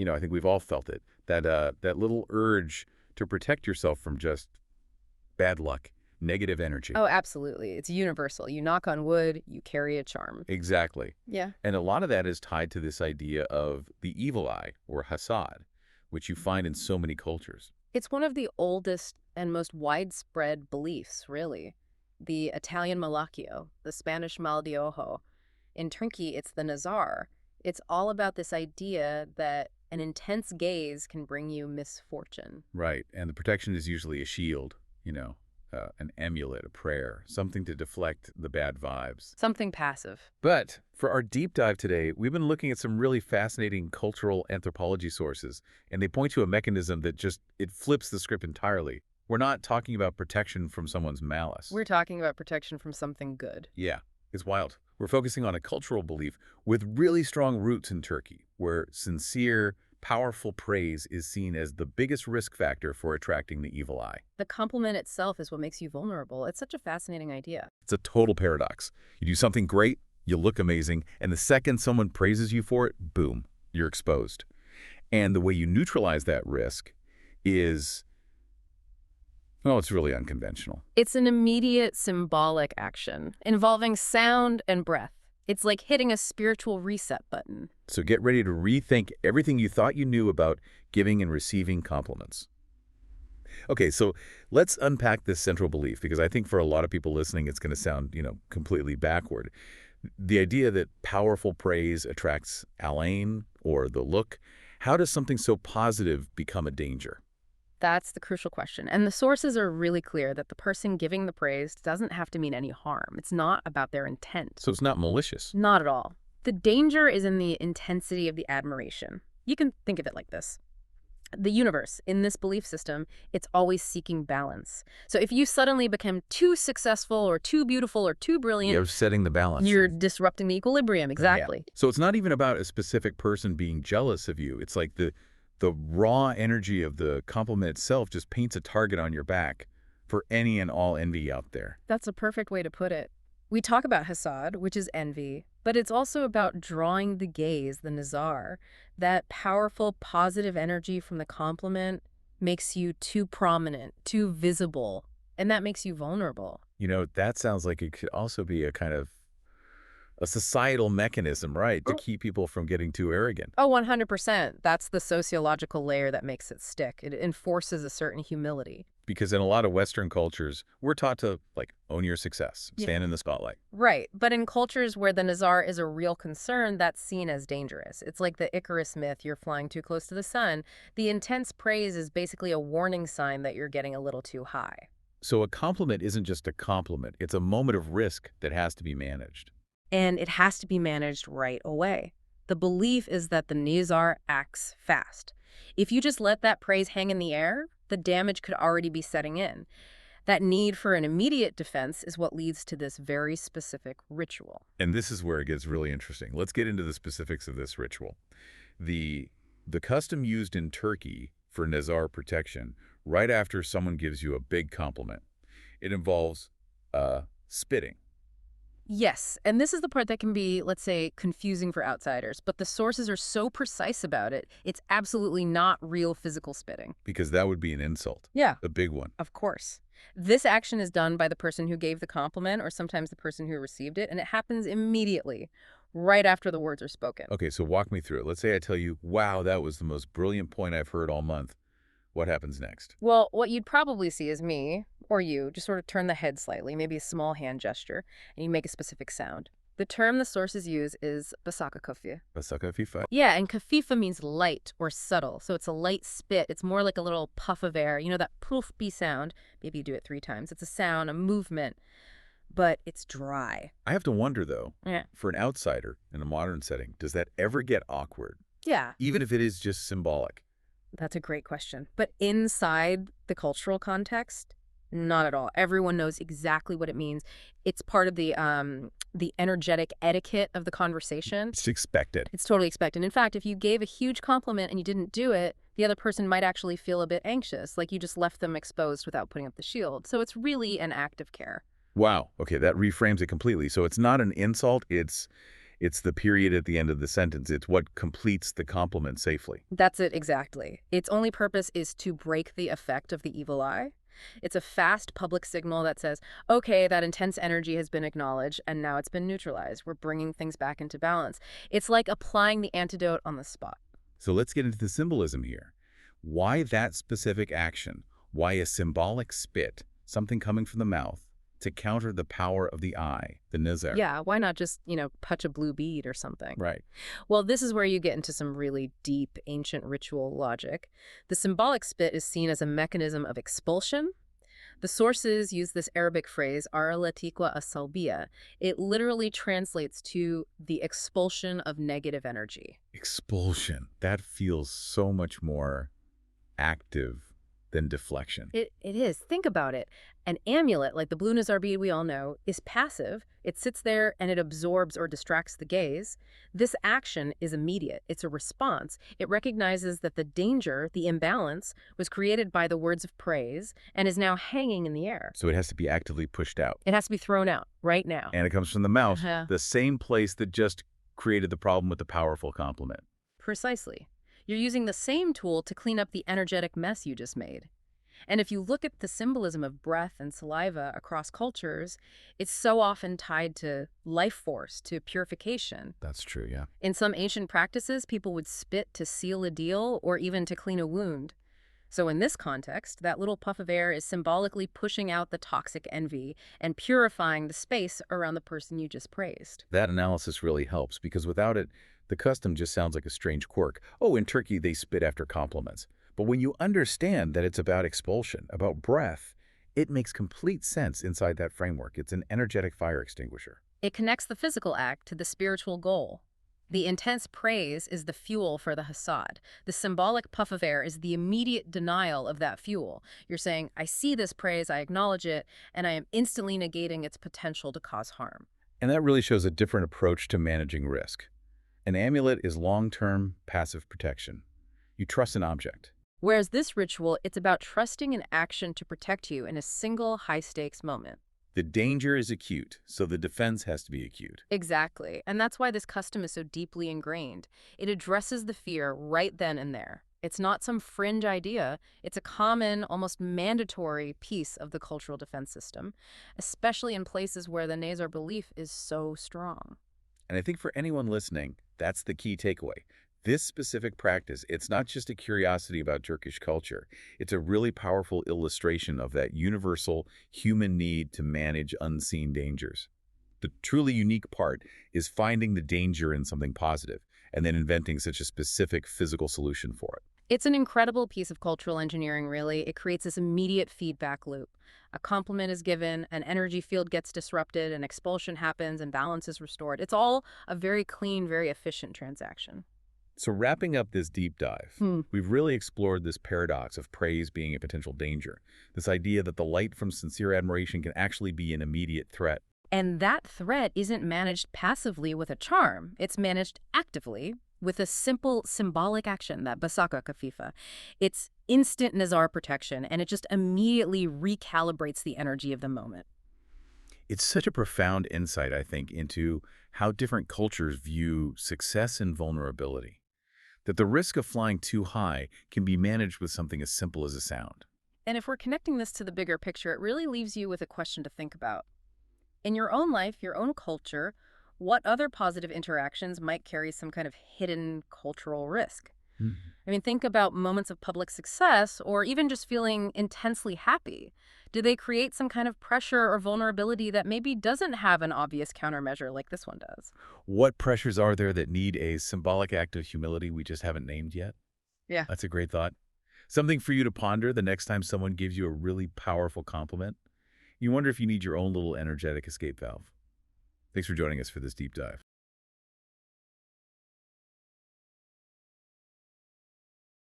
I think we've all felt it. That little urge to protect yourself from just bad luck, negative energy. Oh, absolutely. It's universal. You knock on wood, you carry a charm. Exactly. Yeah. And a lot of that is tied to this idea of the evil eye, or hasad, which you find in so many cultures. It's one of the oldest and most widespread beliefs, really. The Italian malacchio, the Spanish mal de ojo. In Turkey, it's the Nazar. It's all about this idea that an intense gaze can bring you misfortune. Right. And the protection is usually a shield, an amulet, a prayer, something to deflect the bad vibes. Something passive. But for our deep dive today, we've been looking at some really fascinating cultural anthropology sources, and they point to a mechanism that it flips the script entirely. We're not talking about protection from someone's malice. We're talking about protection from something good. Yeah, it's wild. We're focusing on a cultural belief with really strong roots in Turkey, where sincere, powerful praise is seen as the biggest risk factor for attracting the evil eye. The compliment itself is what makes you vulnerable. It's such a fascinating idea. It's a total paradox. You do something great, you look amazing, and the second someone praises you for it, boom, you're exposed. And the way you neutralize that risk is, well, it's really unconventional. It's an immediate symbolic action involving sound and breath. It's like hitting a spiritual reset button. So get ready to rethink everything you thought you knew about giving and receiving compliments. Okay, so let's unpack this central belief, because I think for a lot of people listening, it's going to sound, completely backward. The idea that powerful praise attracts Alain, or the look. How does something so positive become a danger? That's the crucial question. And the sources are really clear that the person giving the praise doesn't have to mean any harm. It's not about their intent. So it's not malicious. Not at all. The danger is in the intensity of the admiration. You can think of it like this. The universe, in this belief system, it's always seeking balance. So if you suddenly become too successful or too beautiful or too brilliant, You're setting the balance. you're disrupting the equilibrium. Exactly. Yeah. So it's not even about a specific person being jealous of you. It's like the raw energy of the compliment itself just paints a target on your back for any and all envy out there. That's a perfect way to put it. We talk about hasad, which is envy, but it's also about drawing the gaze, the nazar. That powerful, positive energy from the compliment makes you too prominent, too visible, and that makes you vulnerable. That sounds like it could also be a kind of a societal mechanism, right, to keep people from getting too arrogant. Oh, 100%. That's the sociological layer that makes it stick. It enforces a certain humility. Because in a lot of Western cultures, we're taught to, own your success, stand in the spotlight. Right. But in cultures where the nazar is a real concern, that's seen as dangerous. It's like the Icarus myth, you're flying too close to the sun. The intense praise is basically a warning sign that you're getting a little too high. So a compliment isn't just a compliment. It's a moment of risk that has to be managed. And it has to be managed right away. The belief is that the nazar acts fast. If you just let that praise hang in the air, the damage could already be setting in. That need for an immediate defense is what leads to this very specific ritual. And this is where it gets really interesting. Let's get into the specifics of this ritual. The custom used in Turkey for Nazar protection, right after someone gives you a big compliment, it involves spitting. Yes, and this is the part that can be, let's say, confusing for outsiders, but the sources are so precise about it, it's absolutely not real physical spitting. Because that would be an insult. Yeah. A big one. Of course. This action is done by the person who gave the compliment or sometimes the person who received it, and it happens immediately, right after the words are spoken. Okay, so walk me through it. Let's say I tell you, wow, that was the most brilliant point I've heard all month. What happens next? Well, what you'd probably see is me, or you, just sort of turn the head slightly, maybe a small hand gesture, and you make a specific sound. The term the sources use is basaka kafia. Basaka fifa. Yeah, and kafifa means light or subtle, so it's a light spit. It's more like a little puff of air. That poofy sound. Maybe you do it 3 times. It's a sound, a movement, but it's dry. I have to wonder, though, Yeah. for an outsider in a modern setting, does that ever get awkward? Yeah. Even if it is just symbolic? That's a great question. But inside the cultural context, not at all. Everyone knows exactly what it means. It's part of the energetic etiquette of the conversation. It's expected. It's totally expected. In fact, if you gave a huge compliment and you didn't do it, the other person might actually feel a bit anxious, like you just left them exposed without putting up the shield. So it's really an act of care. Wow. Okay, that reframes it completely. So it's not an insult. It's It's the period at the end of the sentence. It's what completes the compliment safely. That's it exactly. Its only purpose is to break the effect of the evil eye. It's a fast public signal that says, okay, that intense energy has been acknowledged and now it's been neutralized. We're bringing things back into balance. It's like applying the antidote on the spot. So let's get into the symbolism here. Why that specific action? Why a symbolic spit, something coming from the mouth, to counter the power of the eye, the nazar? Yeah, why not just, touch a blue bead or something? Right. Well, this is where you get into some really deep ancient ritual logic. The symbolic spit is seen as a mechanism of expulsion. The sources use this Arabic phrase, ara latiqwa as-salbiya. It literally translates to the expulsion of negative energy. Expulsion. That feels so much more active than deflection. It is. Think about it. An amulet, like the blue Nazar bead we all know, is passive. It sits there and it absorbs or distracts the gaze. This action is immediate. It's a response. It recognizes that the danger, the imbalance, was created by the words of praise and is now hanging in the air. So it has to be actively pushed out. It has to be thrown out right now. And it comes from the mouth, Uh-huh. the same place that just created the problem with the powerful compliment. Precisely. You're using the same tool to clean up the energetic mess you just made. And if you look at the symbolism of breath and saliva across cultures, it's so often tied to life force, to purification. That's true, yeah. In some ancient practices, people would spit to seal a deal or even to clean a wound. So in this context, that little puff of air is symbolically pushing out the toxic envy and purifying the space around the person you just praised. That analysis really helps because without it, the custom just sounds like a strange quirk. Oh, in Turkey, they spit after compliments. But when you understand that it's about expulsion, about breath, it makes complete sense inside that framework. It's an energetic fire extinguisher. It connects the physical act to the spiritual goal. The intense praise is the fuel for the hasad. The symbolic puff of air is the immediate denial of that fuel. You're saying, I see this praise, I acknowledge it, and I am instantly negating its potential to cause harm. And that really shows a different approach to managing risk. An amulet is long-term passive protection. You trust an object. Whereas this ritual, it's about trusting an action to protect you in a single high-stakes moment. The danger is acute, so the defense has to be acute. Exactly. And that's why this custom is so deeply ingrained. It addresses the fear right then and there. It's not some fringe idea. It's a common, almost mandatory piece of the cultural defense system, especially in places where the Nazar belief is so strong. And I think for anyone listening, that's the key takeaway. This specific practice, it's not just a curiosity about Turkish culture. It's a really powerful illustration of that universal human need to manage unseen dangers. The truly unique part is finding the danger in something positive and then inventing such a specific physical solution for it. It's an incredible piece of cultural engineering, really. It creates this immediate feedback loop. A compliment is given, an energy field gets disrupted, an expulsion happens, and balance is restored. It's all a very clean, very efficient transaction. So wrapping up this deep dive, we've really explored this paradox of praise being a potential danger, this idea that the light from sincere admiration can actually be an immediate threat. And that threat isn't managed passively with a charm. It's managed actively with a simple symbolic action, that basaka kafifa. It's instant Nazar protection, and it just immediately recalibrates the energy of the moment. It's such a profound insight, I think, into how different cultures view success and vulnerability. That the risk of flying too high can be managed with something as simple as a sound. And if we're connecting this to the bigger picture, it really leaves you with a question to think about. In your own life, your own culture, what other positive interactions might carry some kind of hidden cultural risk? I mean, think about moments of public success or even just feeling intensely happy. Do they create some kind of pressure or vulnerability that maybe doesn't have an obvious countermeasure like this one does? What pressures are there that need a symbolic act of humility we just haven't named yet? Yeah. That's a great thought. Something for you to ponder the next time someone gives you a really powerful compliment. You wonder if you need your own little energetic escape valve. Thanks for joining us for this deep dive.